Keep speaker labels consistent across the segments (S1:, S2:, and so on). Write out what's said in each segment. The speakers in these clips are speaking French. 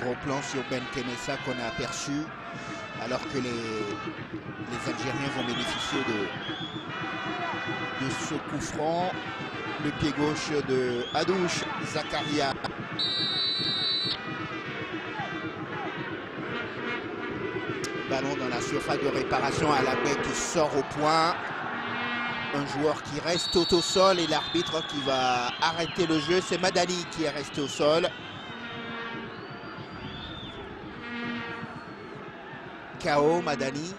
S1: Gros plan sur Ben Kenessa qu'on a aperçu, alors que les Algériens vont bénéficier de ce coup franc. Le pied gauche de Hadouche Zakaria. Ballon dans la surface de réparation à la baie qui sort au point. Un joueur qui reste au sol et l'arbitre qui va arrêter le jeu. C'est Madani qui est resté au sol. KO Madani.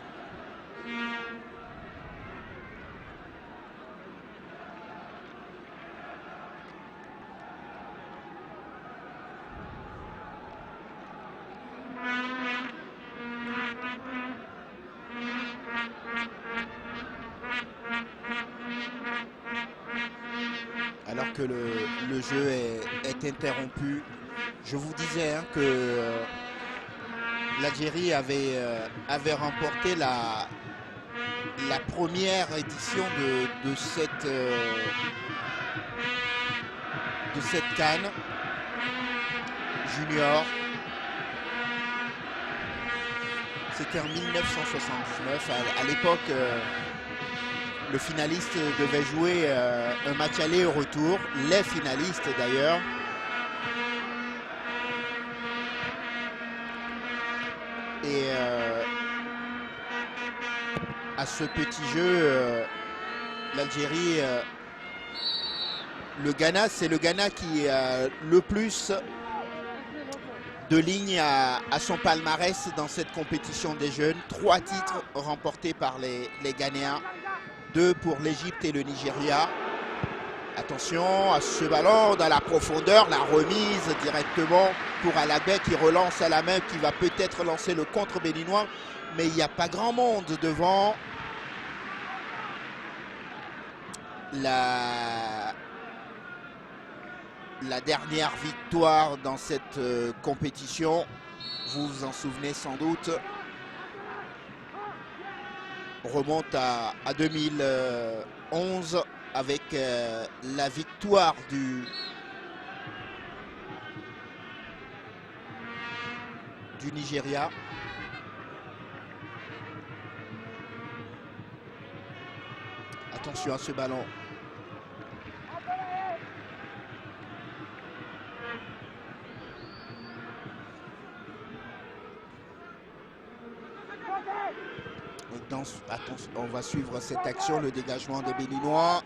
S1: Alors que le jeu est interrompu. Je vous disais que l'Algérie avait remporté la première édition de cette CAN junior. C'était en 1979. À l'époque, le finaliste devait jouer un match aller et retour. Les finalistes d'ailleurs. Et à ce petit jeu, l'Algérie, le Ghana, c'est le Ghana qui a le plus de lignes à son palmarès dans cette compétition des jeunes. 3 titres remportés par les Ghanéens, 2 pour l'Égypte et le Nigeria. Attention à ce ballon dans la profondeur, la remise directement pour Alabé qui relance à la main, qui va peut-être lancer le contre béninois, mais il n'y a pas grand monde devant. La dernière victoire dans cette compétition, vous vous en souvenez sans doute, remonte à 2011 avec la victoire du Nigeria. Attention à ce ballon. Attention, on va suivre cette action, le dégagement des Béninois.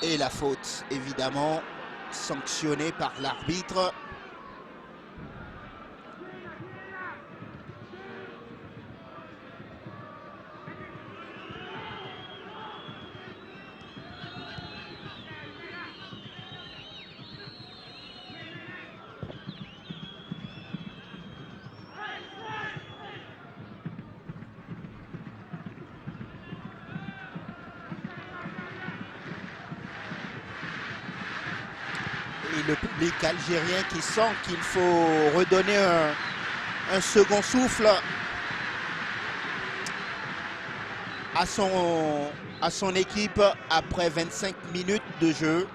S1: Et la faute, évidemment, sanctionnée par l'arbitre. Et le public algérien qui sent qu'il faut redonner un second souffle à son équipe après 25 minutes de jeu.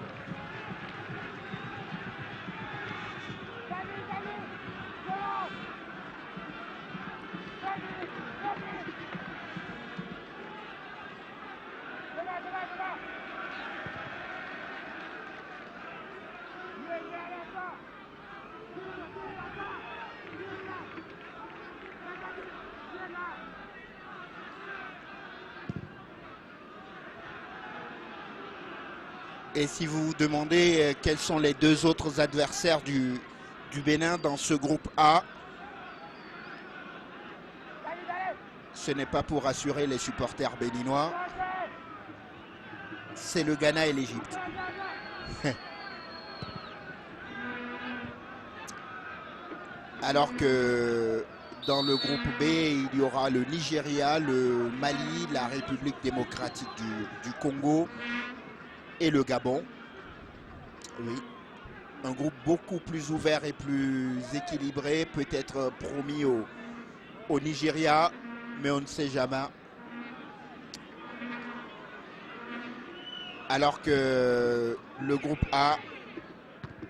S1: Et si vous vous demandez quels sont les 2 autres adversaires du Bénin dans ce groupe A, ce n'est pas pour rassurer les supporters béninois, c'est le Ghana et l'Égypte. Alors que dans le groupe B, il y aura le Nigeria, le Mali, la République démocratique du Congo et le Gabon. Oui, un groupe beaucoup plus ouvert et plus équilibré, peut-être promis au Nigeria, mais on ne sait jamais. Alors que le groupe A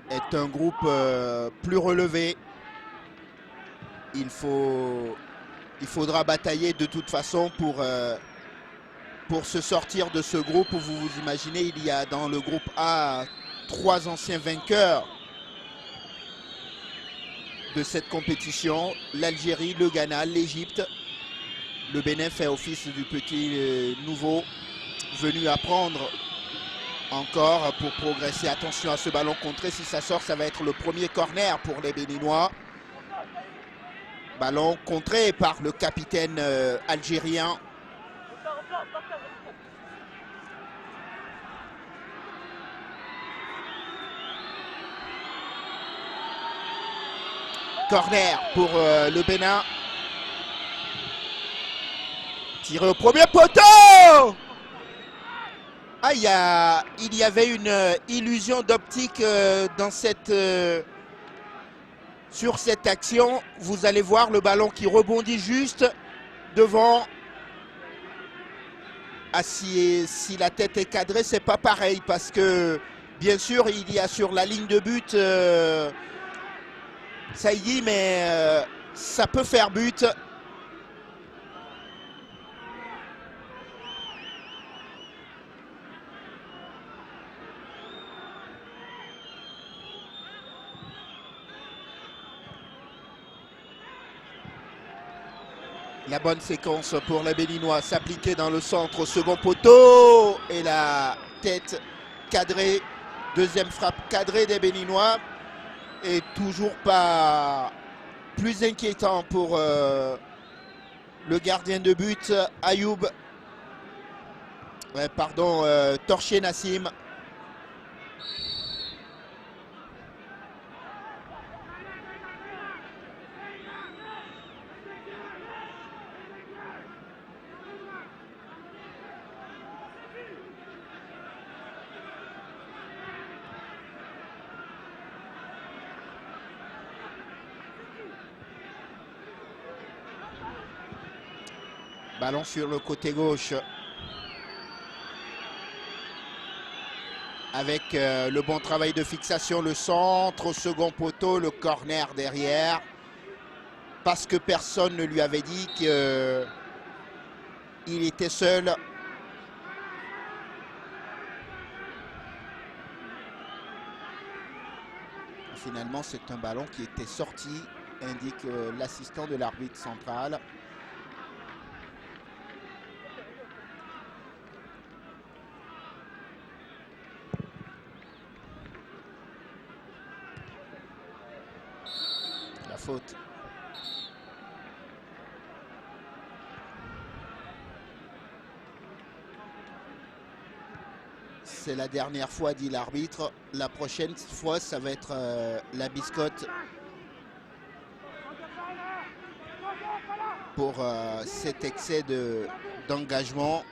S1: est un groupe plus relevé. Il faudra batailler de toute façon pour se sortir de ce groupe où vous vous imaginez, il y a dans le groupe A 3 anciens vainqueurs de cette compétition, l'Algérie, le Ghana, l'Égypte. Le Bénin fait office du petit nouveau venu apprendre encore pour progresser. Attention à ce ballon contré, si ça sort, ça va être le premier corner pour les Béninois. Ballon contré par le capitaine algérien. Corner pour le Bénin. Tiré au premier poteau. Ah, il y avait une illusion d'optique sur cette action. Vous allez voir le ballon qui rebondit juste devant. Ah, si la tête est cadrée, c'est pas pareil parce que bien sûr il y a sur la ligne de but Saïdi, mais ça peut faire but. La bonne séquence pour les Béninois, s'appliquer dans le centre au second poteau et la tête cadrée. Deuxième frappe cadrée des Béninois. Et toujours pas plus inquiétant pour le gardien de but Ayoub. Torché Nassim. Ballon sur le côté gauche. Avec le bon travail de fixation, le centre au second poteau, le corner derrière. Parce que personne ne lui avait dit qu'il était seul. Finalement, c'est un ballon qui était sorti, indique l'assistant de l'arbitre central. La faute. C'est la dernière fois, dit l'arbitre. La prochaine fois, ça va être la biscotte pour cet excès d'engagement.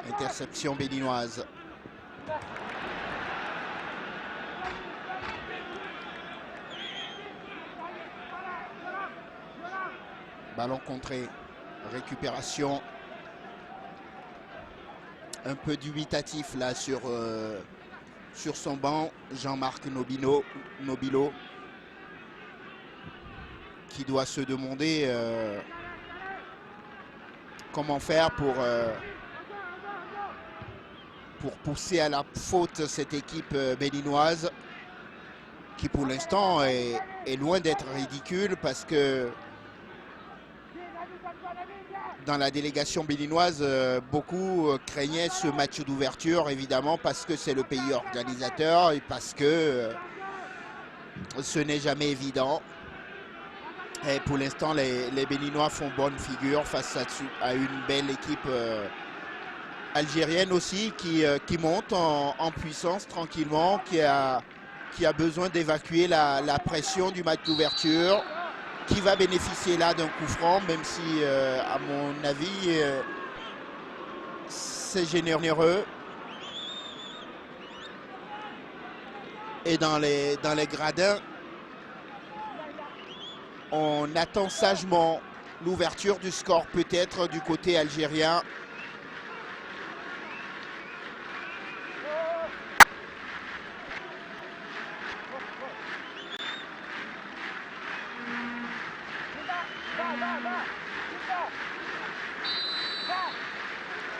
S1: Interception béninoise. Ballon contré. Récupération. Un peu dubitatif là sur son banc. Jean-Marc Nobilo. Qui doit se demander comment faire pour pousser à la faute cette équipe béninoise qui pour l'instant est loin d'être ridicule parce que dans la délégation béninoise, beaucoup craignaient ce match d'ouverture évidemment parce que c'est le pays organisateur et parce que ce n'est jamais évident. Et pour l'instant, les Béninois font bonne figure face à une belle équipe algérienne aussi qui monte en puissance tranquillement, qui a besoin d'évacuer la pression du match d'ouverture, qui va bénéficier là d'un coup franc, même si, à mon avis, c'est généreux. Et dans les gradins, on attend sagement l'ouverture du score peut-être du côté algérien.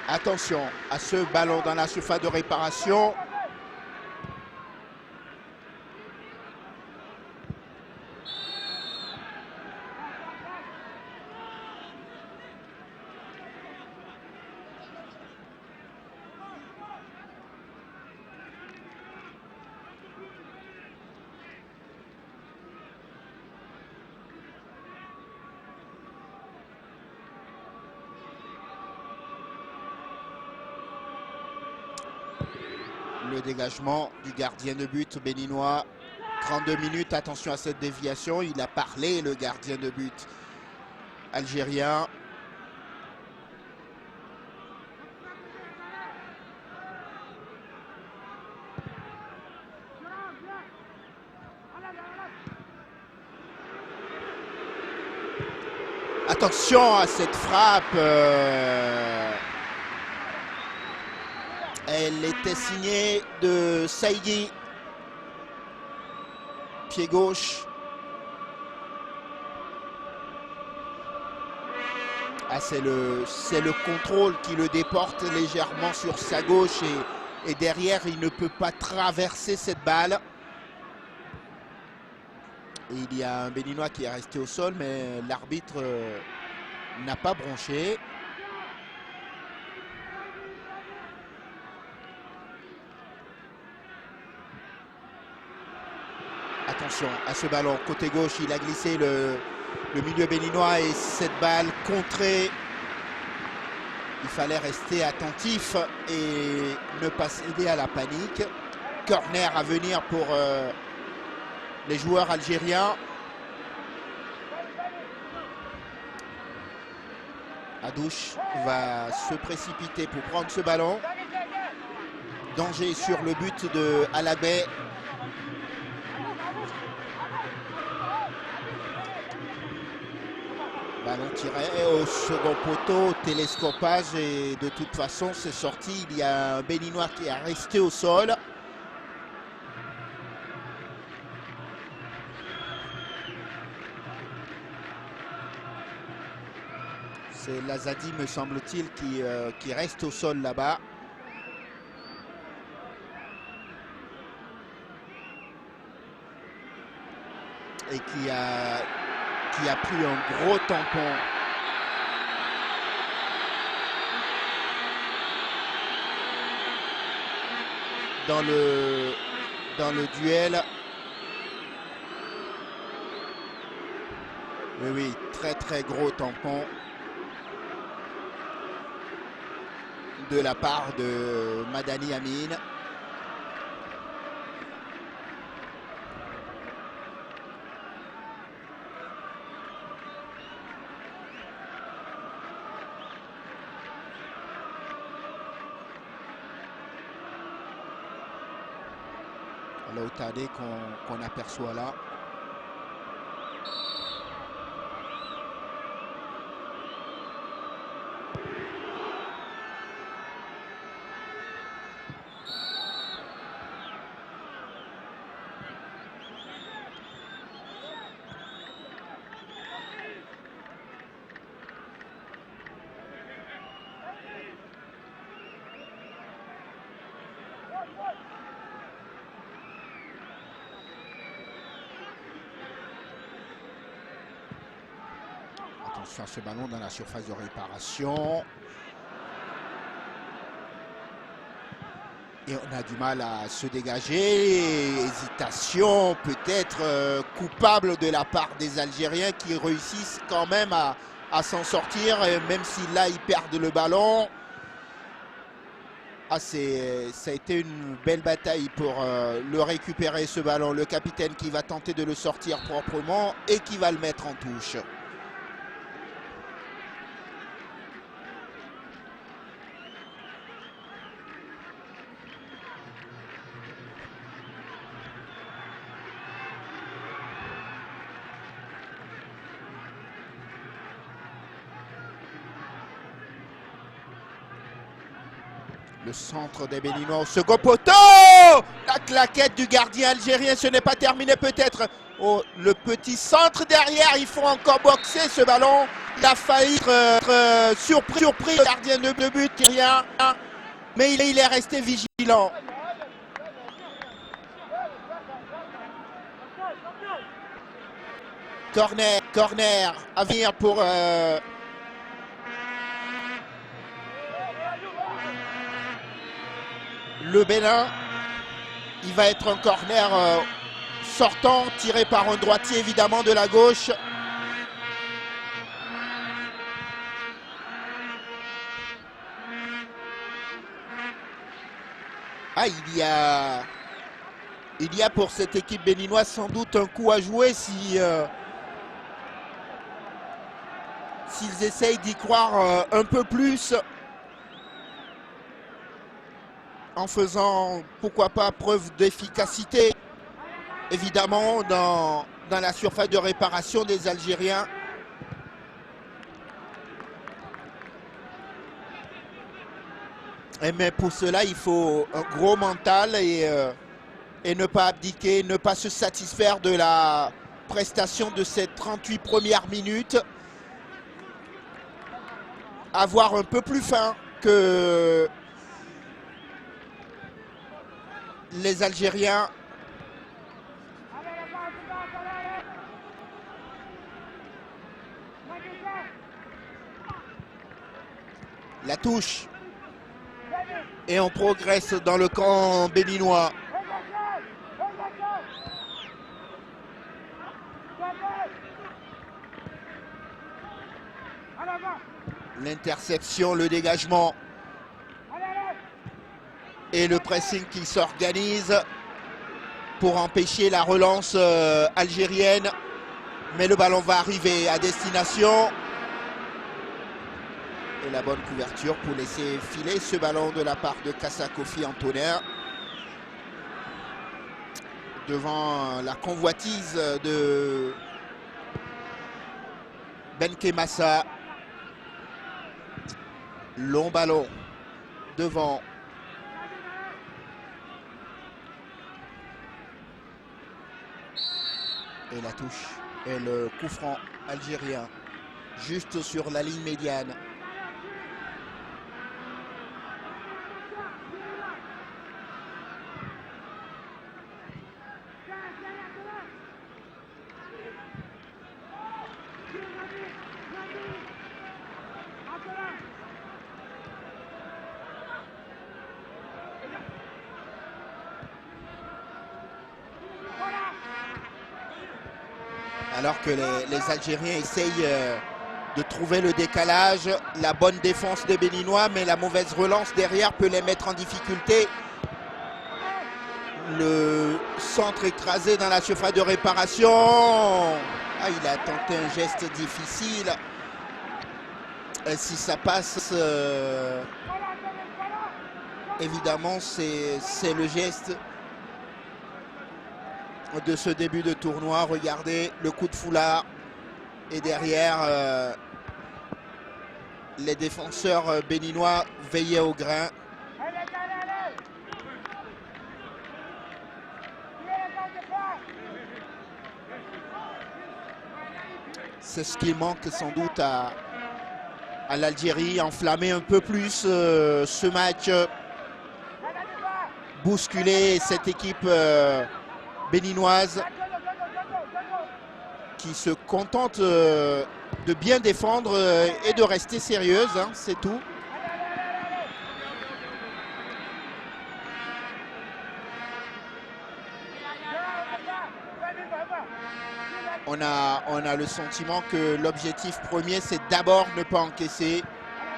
S1: Attention à ce ballon dans la surface de réparation. Le dégagement du gardien de but béninois. 32 minutes, attention à cette déviation. Il a parlé, le gardien de but algérien. Attention à cette frappe. Elle était signée de Saïdi. Pied gauche. Ah, c'est le contrôle qui le déporte légèrement sur sa gauche et derrière il ne peut pas traverser cette balle. Et il y a un Béninois qui est resté au sol, mais l'arbitre n'a pas bronché. Attention à ce ballon, côté gauche, il a glissé le milieu béninois et cette balle contrée. Il fallait rester attentif et ne pas céder à la panique. Corner à venir pour les joueurs algériens. Adouche va se précipiter pour prendre ce ballon. Danger sur le but de Alabé. Ballon tiré au second poteau, télescopage et de toute façon c'est sorti. Il y a un Béninois qui est resté au sol. C'est Lazadi, me semble-t-il, qui reste au sol là-bas. Et qui a pris un gros tampon. Dans le duel. Oui, oui, très très gros tampon de la part de Madani Amine. Lautadé qu'on aperçoit là. Attention à ce ballon dans la surface de réparation. Et on a du mal à se dégager. Hésitation peut-être coupable de la part des Algériens qui réussissent quand même à s'en sortir. Même si là ils perdent le ballon. Ah, ça a été une belle bataille pour le récupérer ce ballon. Le capitaine qui va tenter de le sortir proprement et qui va le mettre en touche. Le centre des Béninois au second poteau. La claquette du gardien algérien, ce n'est pas terminé peut-être. Oh, le petit centre derrière, il faut encore boxer ce ballon. Il a failli être surpris, le gardien de but, rien. Mais il est resté vigilant. Corner à venir pour le Bénin. Il va être un corner sortant, tiré par un droitier évidemment de la gauche. Ah, il y a pour cette équipe béninoise sans doute un coup à jouer si s'ils essayent d'y croire un peu plus en faisant, pourquoi pas, preuve d'efficacité, évidemment, dans la surface de réparation des Algériens. Mais pour cela, il faut un gros mental et ne pas abdiquer, ne pas se satisfaire de la prestation de ces 38 premières minutes. Avoir un peu plus faim que les Algériens. La touche. Et on progresse dans le camp béninois. L'interception, le dégagement et le pressing qui s'organise pour empêcher la relance algérienne. Mais le ballon va arriver à destination. Et la bonne couverture pour laisser filer ce ballon de la part de Kassa Kofi Antonin. Devant la convoitise de Benke Massa. Long ballon devant. Et la touche. Et le coup franc algérien. Juste sur la ligne médiane. Alors que les Algériens essayent de trouver le décalage, la bonne défense des Béninois, mais la mauvaise relance derrière peut les mettre en difficulté. Le centre écrasé dans la surface de réparation. Ah, il a tenté un geste difficile. Et si ça passe, évidemment, c'est le geste de ce début de tournoi. Regardez le coup de foulard. Et derrière, les défenseurs béninois veillaient au grain. C'est ce qui manque sans doute à l'Algérie, enflammer un peu plus ce match, bousculer cette équipe béninoise qui se contente de bien défendre et de rester sérieuse, hein, c'est tout. On a le sentiment que l'objectif premier, c'est d'abord ne pas encaisser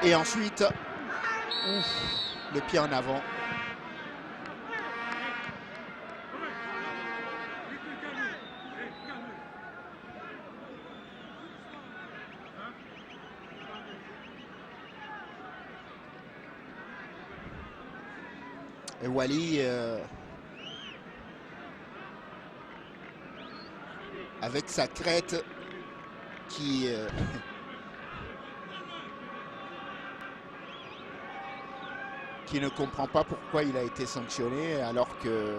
S1: et ensuite, le pied en avant. Et Wally, avec sa crête qui qui ne comprend pas pourquoi il a été sanctionné alors que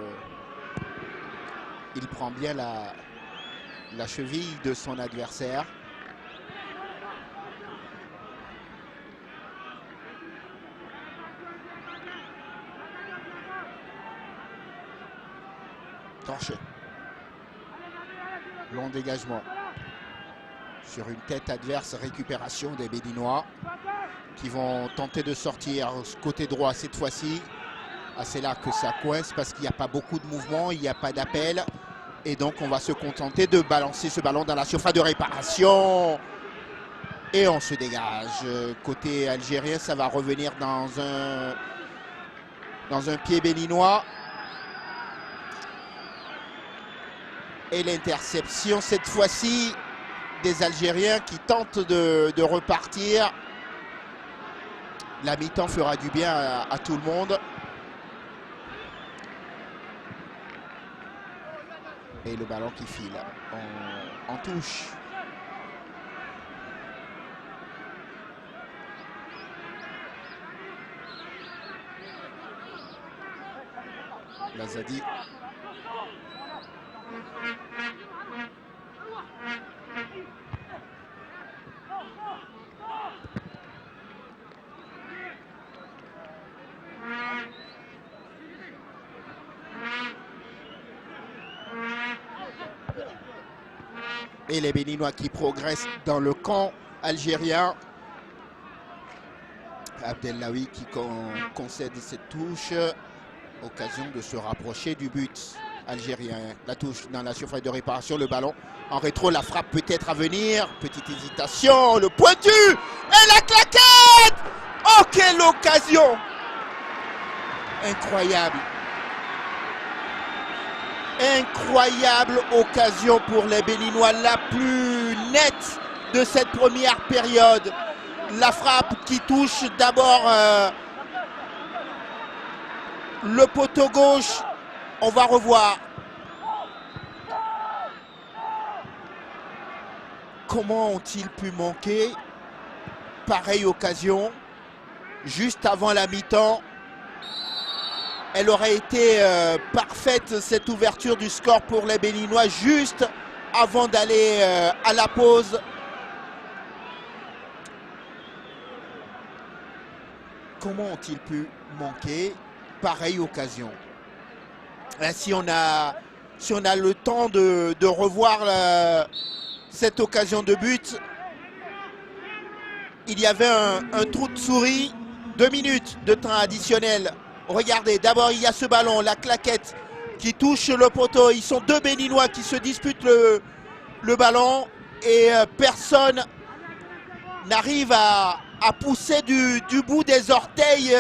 S1: il prend bien la cheville de son adversaire. Torché. Long dégagement. Sur une tête adverse, récupération des Béninois qui vont tenter de sortir côté droit cette fois-ci. Ah, c'est là que ça coince parce qu'il n'y a pas beaucoup de mouvement, il n'y a pas d'appel. Et donc on va se contenter de balancer ce ballon dans la surface de réparation. Et on se dégage. Côté algérien, ça va revenir dans un pied béninois. Et l'interception cette fois-ci des Algériens qui tentent de repartir. La mi-temps fera du bien à tout le monde. Et le ballon qui file en touche. Lazadi. Et les Béninois qui progressent dans le camp algérien. Abdellaoui qui concède cette touche. Occasion de se rapprocher du but algérien. La touche dans la surface de réparation, le ballon en rétro, la frappe peut-être à venir. Petite hésitation, le pointu et la claquette. Oh, quelle occasion! Incroyable. Incroyable occasion pour les Béninois, la plus nette de cette première période. La frappe qui touche d'abord le poteau gauche. On va revoir. Comment ont-ils pu manquer pareille occasion juste avant la mi-temps? Elle aurait été parfaite, cette ouverture du score pour les Béninois, juste avant d'aller à la pause. Comment ont-ils pu manquer pareille occasion? Si on a le temps de revoir cette occasion de but, il y avait un trou de souris, 2 minutes de temps additionnel. Regardez, d'abord il y a ce ballon, la claquette qui touche le poteau. Ils sont 2 Béninois qui se disputent le ballon et personne n'arrive à pousser du bout des orteils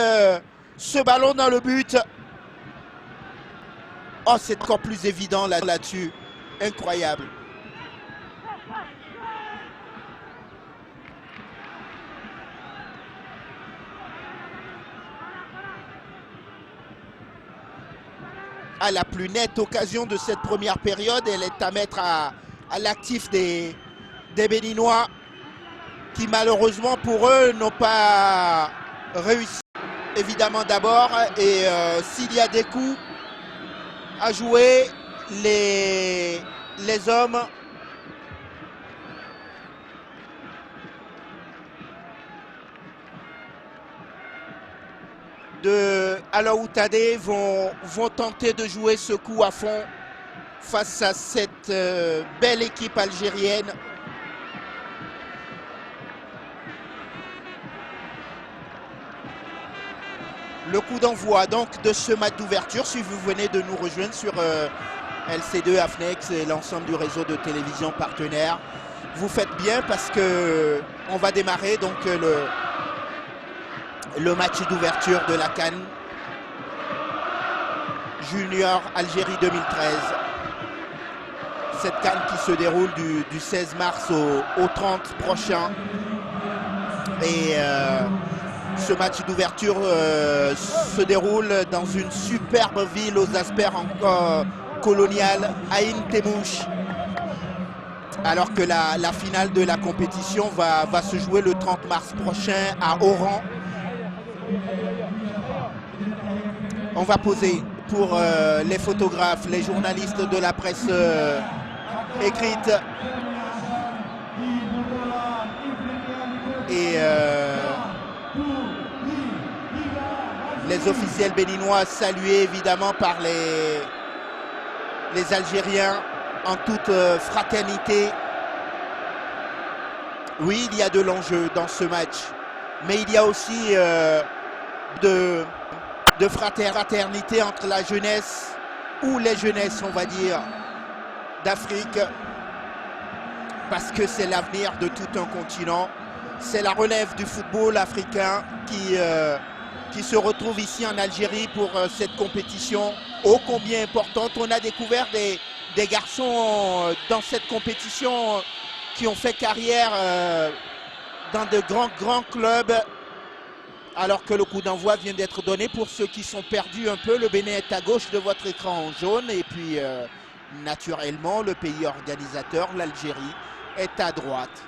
S1: ce ballon dans le but. Oh, c'est encore plus évident là-dessus. Incroyable. À la plus nette occasion de cette première période, elle est à mettre à l'actif des Béninois qui malheureusement pour eux n'ont pas réussi. Évidemment d'abord, et s'il y a des coups à jouer, les hommes de Alou Tadé vont tenter de jouer ce coup à fond face à cette belle équipe algérienne. Le coup d'envoi donc de ce match d'ouverture, si vous venez de nous rejoindre sur LC2, Afnex et l'ensemble du réseau de télévision partenaire. Vous faites bien parce que on va démarrer donc le match d'ouverture de la CAN Junior Algérie 2013. Cette CAN qui se déroule du 16 mars au 30 prochain. Et ce match d'ouverture se déroule dans une superbe ville aux aspects encore coloniales, Aïn Temouche. Alors que la finale de la compétition va se jouer le 30 mars prochain à Oran. On va poser pour les photographes, les journalistes de la presse écrite. Et les officiels béninois salués évidemment par les Algériens en toute fraternité. Oui, il y a de l'enjeu dans ce match, mais il y a aussi de fraternité entre la jeunesse, ou les jeunesses on va dire, d'Afrique, parce que c'est l'avenir de tout un continent. C'est la relève du football africain qui se retrouve ici en Algérie pour cette compétition ô combien importante. On a découvert des garçons dans cette compétition qui ont fait carrière dans de grands clubs, alors que le coup d'envoi vient d'être donné. Pour ceux qui sont perdus un peu, le Bénin est à gauche de votre écran en jaune, et puis naturellement le pays organisateur, l'Algérie, est à droite.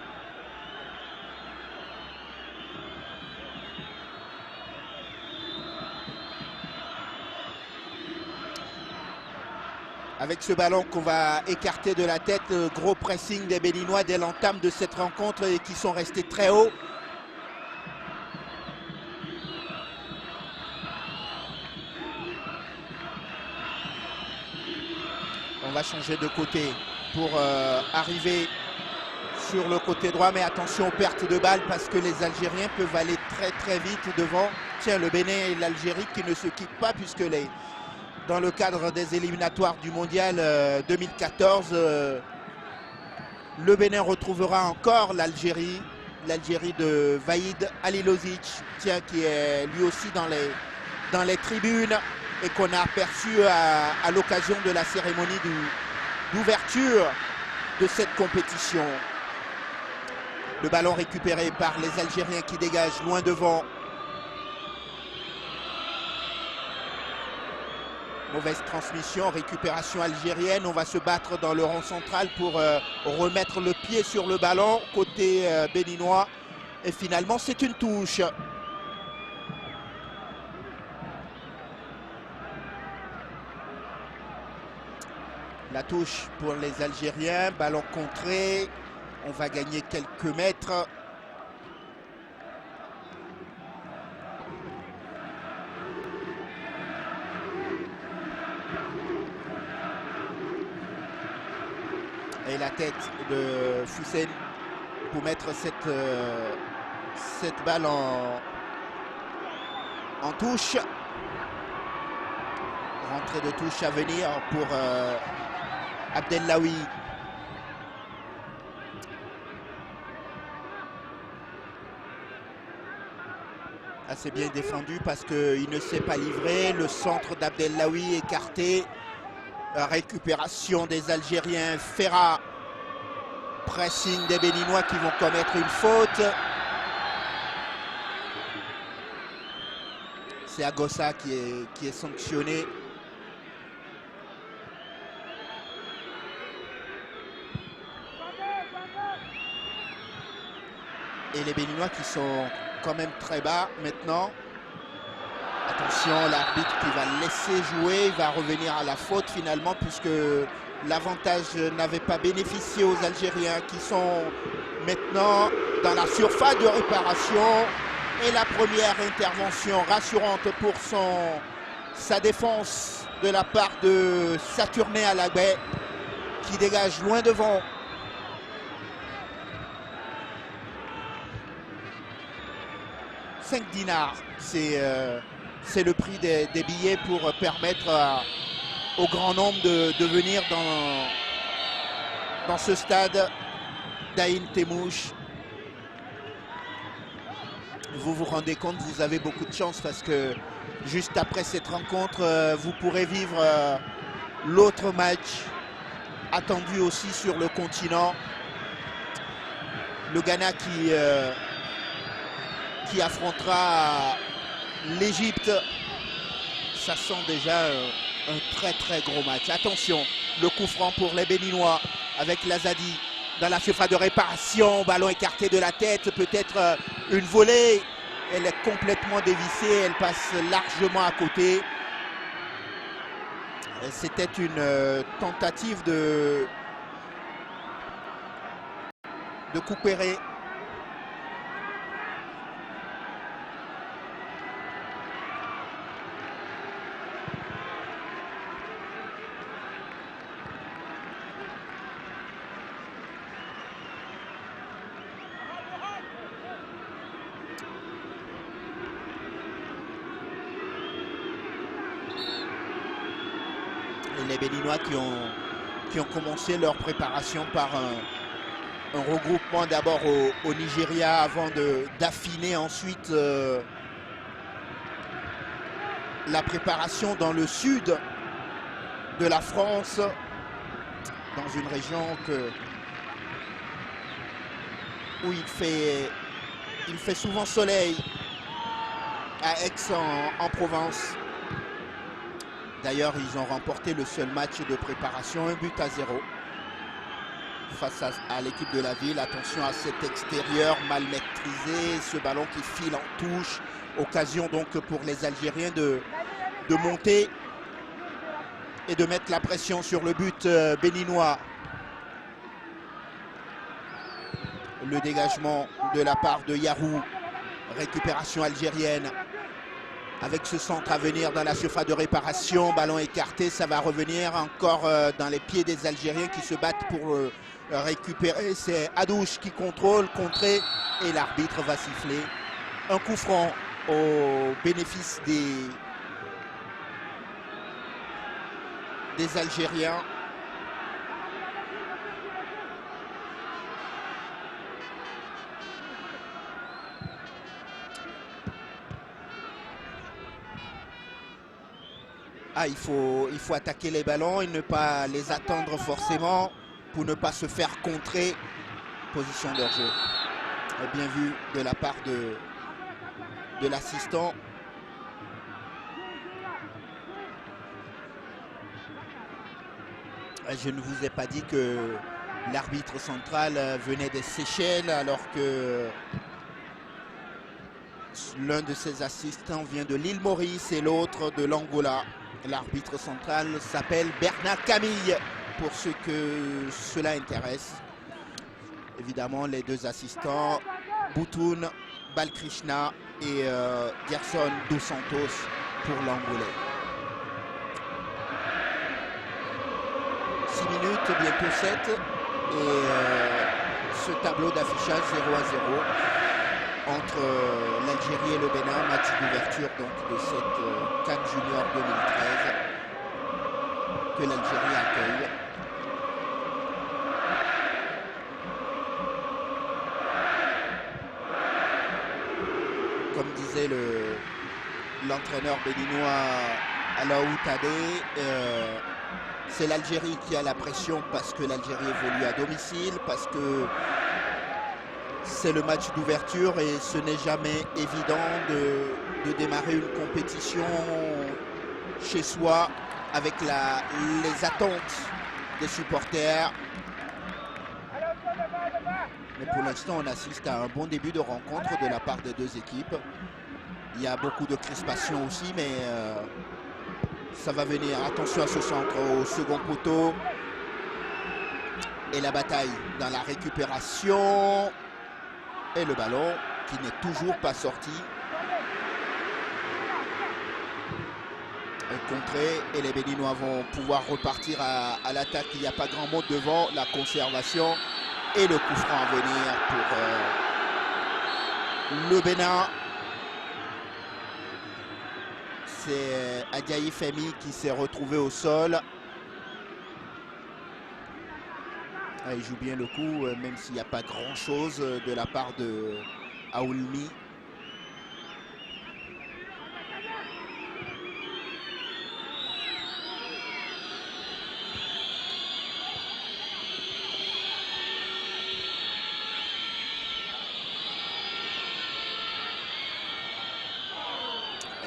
S1: Avec ce ballon qu'on va écarter de la tête, le gros pressing des Béninois dès l'entame de cette rencontre et qui sont restés très hauts. On va changer de côté pour arriver sur le côté droit, mais attention aux pertes de balles parce que les Algériens peuvent aller très vite devant. Tiens, le Bénin et l'Algérie qui ne se quittent pas, puisque dans le cadre des éliminatoires du mondial 2014, le Bénin retrouvera encore l'Algérie de Vaïd Halilovic, tiens, qui est lui aussi dans les tribunes et qu'on a aperçu à l'occasion de la cérémonie d'ouverture de cette compétition. Le ballon récupéré par les Algériens qui dégagent loin devant. Mauvaise transmission, récupération algérienne. On va se battre dans le rond central pour remettre le pied sur le ballon côté béninois. Et finalement, c'est une touche. La touche pour les Algériens. Ballon contré. On va gagner quelques mètres. Et la tête de Foussen pour mettre cette balle en touche. Rentrée de touche à venir pour Abdellaoui. Assez bien défendu parce qu'il ne s'est pas livré. Le centre d'Abdellaoui écarté. Récupération des Algériens. Ferra. Pressing des Béninois qui vont commettre une faute. C'est Agossa qui est sanctionné. Et les Béninois qui sont quand même très bas maintenant. Attention, l'arbitre qui va laisser jouer, il va revenir à la faute finalement, puisque l'avantage n'avait pas bénéficié aux Algériens qui sont maintenant dans la surface de réparation. Et la première intervention rassurante pour sa défense de la part de Saturné Alagbe qui dégage loin devant. « 5 dinars, c'est le prix des billets pour permettre au grand nombre de venir dans ce stade d'Aïn Temouche. Vous vous rendez compte, vous avez beaucoup de chance parce que juste après cette rencontre, vous pourrez vivre l'autre match attendu aussi sur le continent. Le Ghana qui affrontera l'Égypte. Ça sent déjà un très gros match. Attention, le coup franc pour les Béninois avec Lazadi dans la surface de réparation. Ballon écarté de la tête, peut-être une volée. Elle est complètement dévissée, elle passe largement à côté. C'était une tentative de couper. Les Béninois qui ont commencé leur préparation par un regroupement d'abord au Nigeria avant d'affiner ensuite la préparation dans le sud de la France, dans une région où il fait souvent soleil, à Aix en Provence. D'ailleurs, ils ont remporté le seul match de préparation, 1-0 face à l'équipe de la ville. Attention à cet extérieur mal maîtrisé, ce ballon qui file en touche. Occasion donc pour les Algériens de monter et de mettre la pression sur le but béninois. Le dégagement de la part de Yarou. Récupération algérienne. Avec ce centre à venir dans la surface de réparation, ballon écarté, ça va revenir encore dans les pieds des Algériens qui se battent pour récupérer. C'est Hadouche qui contrôle, contré, et l'arbitre va siffler un coup franc au bénéfice des Algériens. Il faut attaquer les ballons et ne pas les attendre forcément pour ne pas se faire contrer. Position de jeu. Bien vu de la part de l'assistant. Je ne vous ai pas dit que l'arbitre central venait des Seychelles alors que l'un de ses assistants vient de l'île Maurice et l'autre de l'Angola. L'arbitre central s'appelle Bernard Camille, pour ceux que cela intéresse. Évidemment, les deux assistants, Boutoun Balkrishna et Gerson Dos Santos pour l'Angolais. 6 minutes, bientôt 7. Et ce tableau d'affichage 0-0 entre l'Algérie et le Bénin, match d'ouverture donc de cette CAN Junior 2013 que l'Algérie accueille. Comme disait l'entraîneur béninois Alaou Tadé, c'est l'Algérie qui a la pression parce que l'Algérie évolue à domicile, parce que c'est le match d'ouverture et ce n'est jamais évident de démarrer une compétition chez soi avec les attentes des supporters. Mais pour l'instant, on assiste à un bon début de rencontre de la part des deux équipes. Il y a beaucoup de crispation aussi, mais ça va venir. Attention à ce centre au second poteau. Et la bataille dans la récupération. Et le ballon qui n'est toujours pas sorti. Contré et les Béninois vont pouvoir repartir à l'attaque. Il n'y a pas grand monde devant. La conservation et le coup franc à venir pour le Bénin. C'est Adjaï Femi qui s'est retrouvé au sol. Il joue bien le coup, même s'il n'y a pas grand-chose de la part de Aoulmi.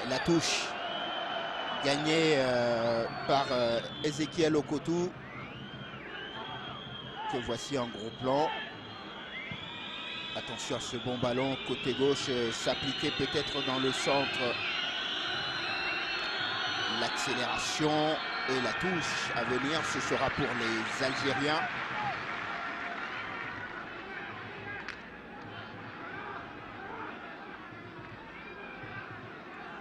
S1: La touche gagnée par Ezekiel Okotou, que voici en gros plan. Attention à ce bon ballon, côté gauche, s'appliquer peut-être dans le centre. L'accélération et la touche à venir, ce sera pour les Algériens.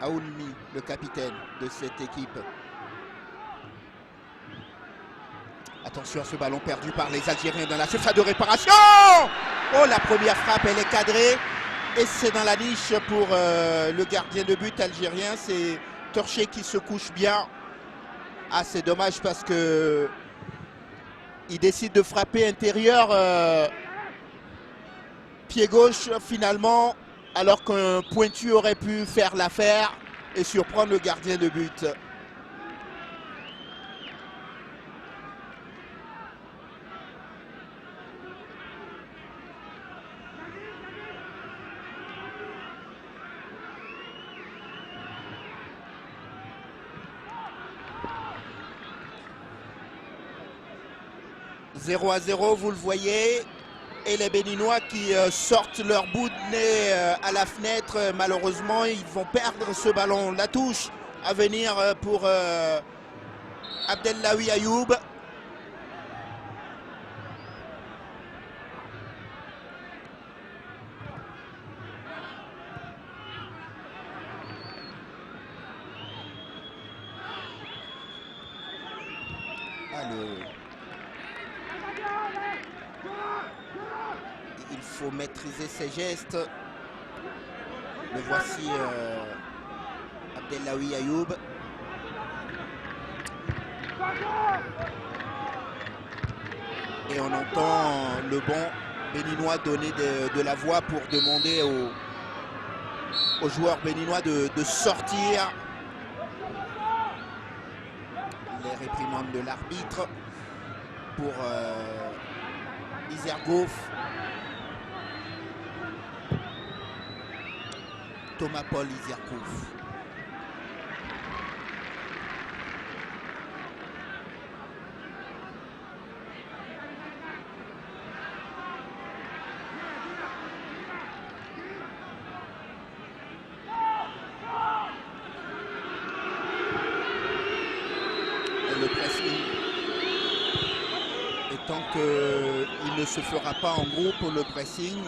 S1: Aoulmi, le capitaine de cette équipe. Attention à ce ballon perdu par les Algériens dans la surface de réparation. Oh, la première frappe, elle est cadrée. Et c'est dans la niche pour le gardien de but algérien. C'est Torché qui se couche bien. Ah, c'est dommage parce que il décide de frapper intérieur pied gauche finalement, alors qu'un pointu aurait pu faire l'affaire et surprendre le gardien de but. « 0-0, vous le voyez, et les Béninois qui sortent leur bout de nez à la fenêtre. Malheureusement, ils vont perdre ce ballon. La touche à venir pour Abdellaoui Ayoub. Il faut maîtriser ses gestes. Le voici, Abdellaoui Ayoub. Et on entend le bon béninois donner de la voix pour demander aux joueurs béninois de sortir. Les réprimandes de l'arbitre pour Izergoff. Thomas Paul Izergoff. Le pressing, et tant qu'il ne se fera pas en groupe, le pressing,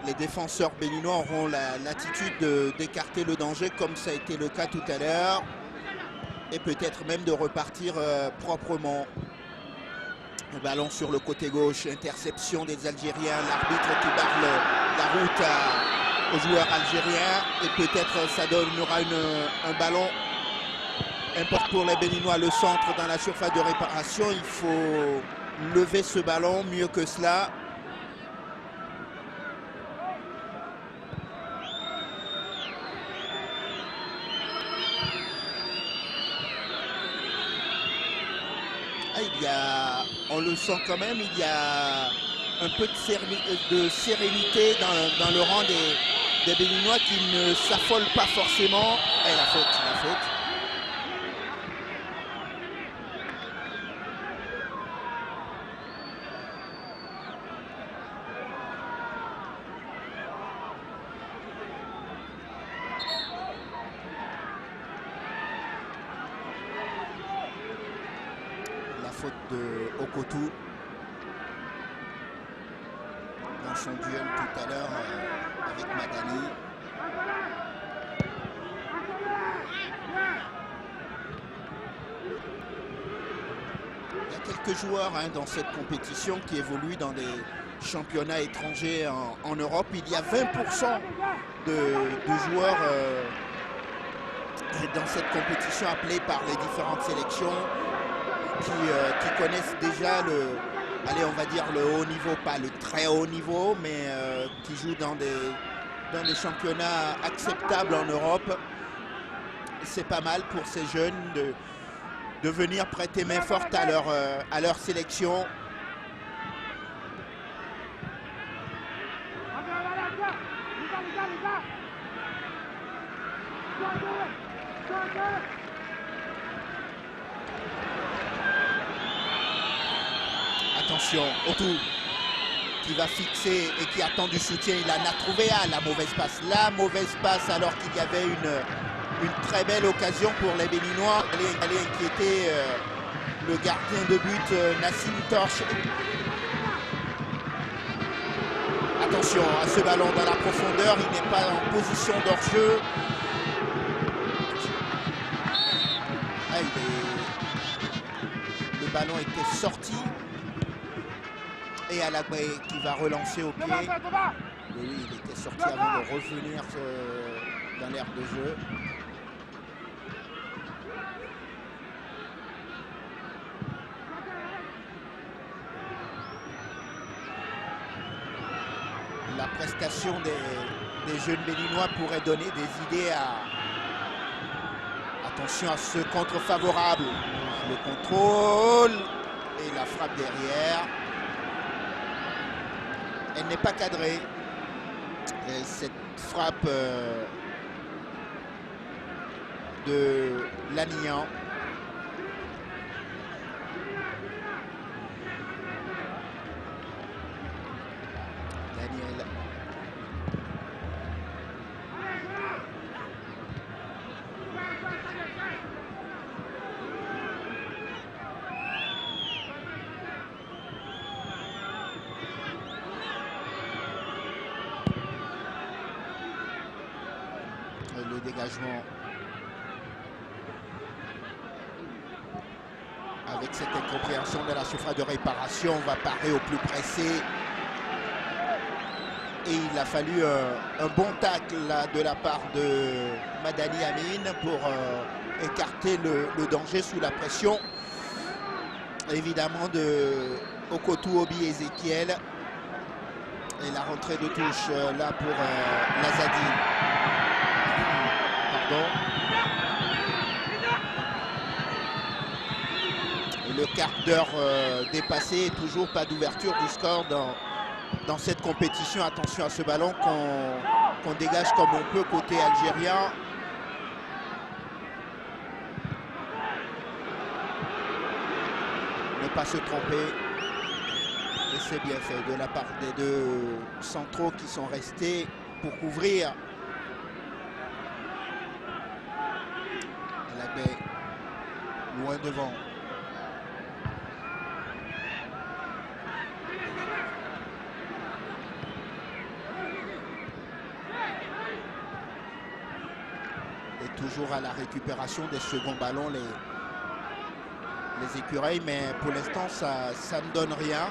S1: les défenseurs béninois auront l'attitude d'écarter le danger comme ça a été le cas tout à l'heure, et peut-être même de repartir proprement. Le ballon sur le côté gauche, interception des Algériens, l'arbitre qui barre la route aux joueurs algériens, et peut-être ça donnera un ballon. Importe pour les Béninois le centre dans la surface de réparation. Il faut lever ce ballon mieux que cela. On le sent quand même, il y a un peu de sérénité dans le rang des Béninois qui ne s'affolent pas forcément. Et la faute. Faute de Okotou dans son duel tout à l'heure avec Madani. Il y a quelques joueurs dans cette compétition qui évoluent dans des championnats étrangers en Europe. Il y a 20% de joueurs dans cette compétition appelés par les différentes sélections qui connaissent déjà on va dire le haut niveau, pas le très haut niveau, mais qui jouent dans des championnats acceptables en Europe. C'est pas mal pour ces jeunes de venir prêter main forte à leur sélection. Attention, Otou qui va fixer et qui attend du soutien. Il en a trouvé un, la mauvaise passe. La mauvaise passe alors qu'il y avait une très belle occasion pour les Béninois. Allez inquiéter le gardien de but Nassim Torche. Attention à ce ballon dans la profondeur, il n'est pas en position d'hors-jeu. Le ballon était sorti. Et Alagbe qui va relancer au pied. Oui, il était sorti avant de revenir dans l'aire de jeu. La prestation des jeunes Béninois pourrait donner des idées à... Attention à ce contre favorable. Le contrôle et la frappe derrière. Elle n'est pas cadrée. Et cette frappe de Lannigan. Daniel. Le dégagement avec cette incompréhension de la surface de réparation, on va parer au plus pressé et il a fallu un bon tacle là, de la part de Madani Amine pour écarter le danger sous la pression évidemment de Okotou Obi Ezekiel et la rentrée de touche là pour Lazadi. Et le quart d'heure dépassé et toujours pas d'ouverture du score dans cette compétition. Attention à ce ballon qu'on dégage comme on peut côté algérien. Ne pas se tromper. Et c'est bien fait de la part des deux centraux qui sont restés pour couvrir. Loin devant. Et toujours à la récupération des seconds ballons les écureuils, mais pour l'instant ça ne donne rien.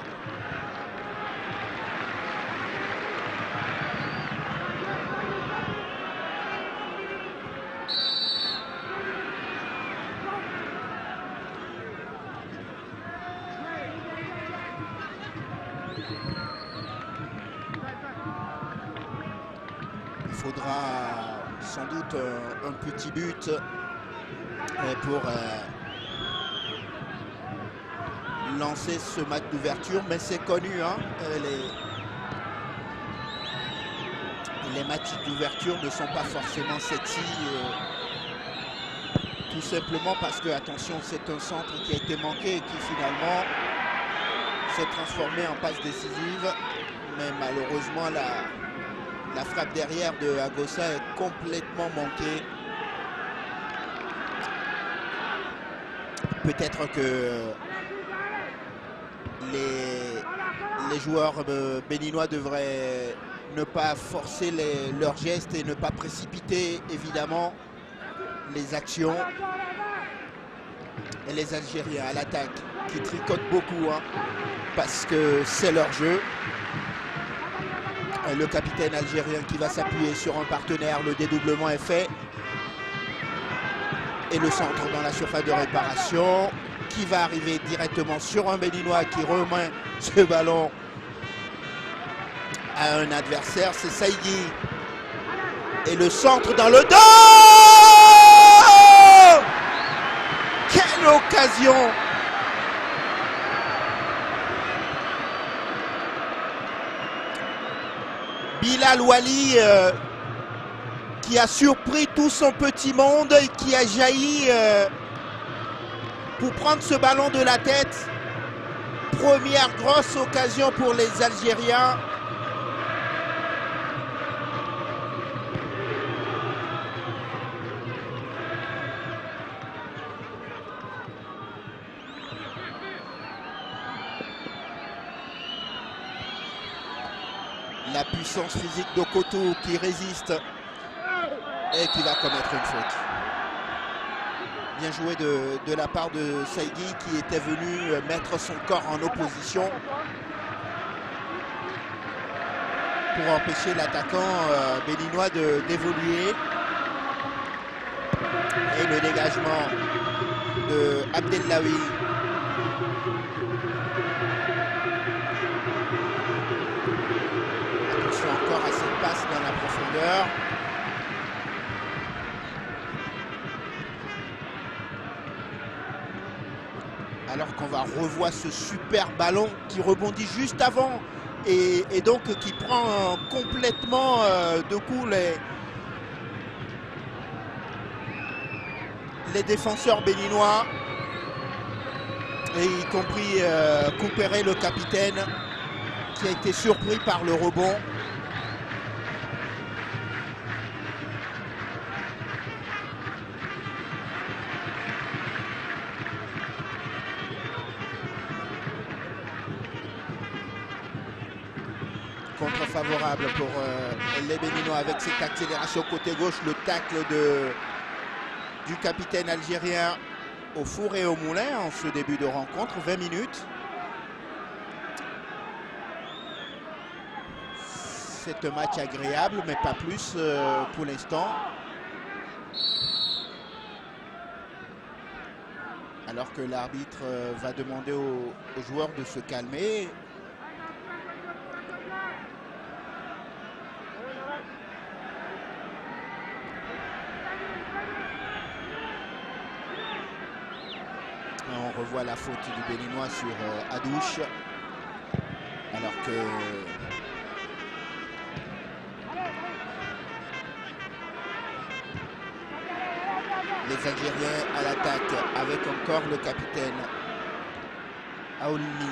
S1: Il faudra sans doute un petit but pour lancer ce match d'ouverture, mais c'est connu, hein, les matchs d'ouverture ne sont pas forcément sexy, tout simplement parce que, attention, c'est un centre qui a été manqué et qui finalement s'est transformé en passe décisive, mais malheureusement la frappe derrière de Agossa est complètement manquée. Peut-être que les joueurs béninois devraient ne pas forcer leurs gestes et ne pas précipiter évidemment les actions. Et les Algériens à l'attaque qui tricotent beaucoup, hein, parce que c'est leur jeu. Le capitaine algérien qui va s'appuyer sur un partenaire, le dédoublement est fait. Et le centre dans la surface de réparation qui va arriver directement sur un Béninois qui remet ce ballon à un adversaire, c'est Saïdi. Et le centre dans le dos! Quelle occasion! Bilal Wali qui a surpris tout son petit monde et qui a jailli pour prendre ce ballon de la tête, Première grosse occasion pour les Algériens. La puissance physique de Koto qui résiste et qui va commettre une faute. Bien joué de la part de Saïgui qui était venu mettre son corps en opposition pour empêcher l'attaquant béninois d'évoluer. Et le dégagement de Abdellaoui. Attention encore à cette passe dans la profondeur. Alors qu'on va revoir ce super ballon qui rebondit juste avant et donc qui prend complètement de coup les défenseurs béninois, et y compris Coupéré, le capitaine, qui a été surpris par le rebond. Contre favorable pour les Béninois avec cette accélération côté gauche, le tacle du capitaine algérien au four et au moulin en ce début de rencontre, 20 minutes. C'est un match agréable, mais pas plus pour l'instant. Alors que l'arbitre va demander aux joueurs de se calmer. On revoit la faute du Béninois sur Hadouche, alors que les Algériens à l'attaque avec encore le capitaine Aoulni.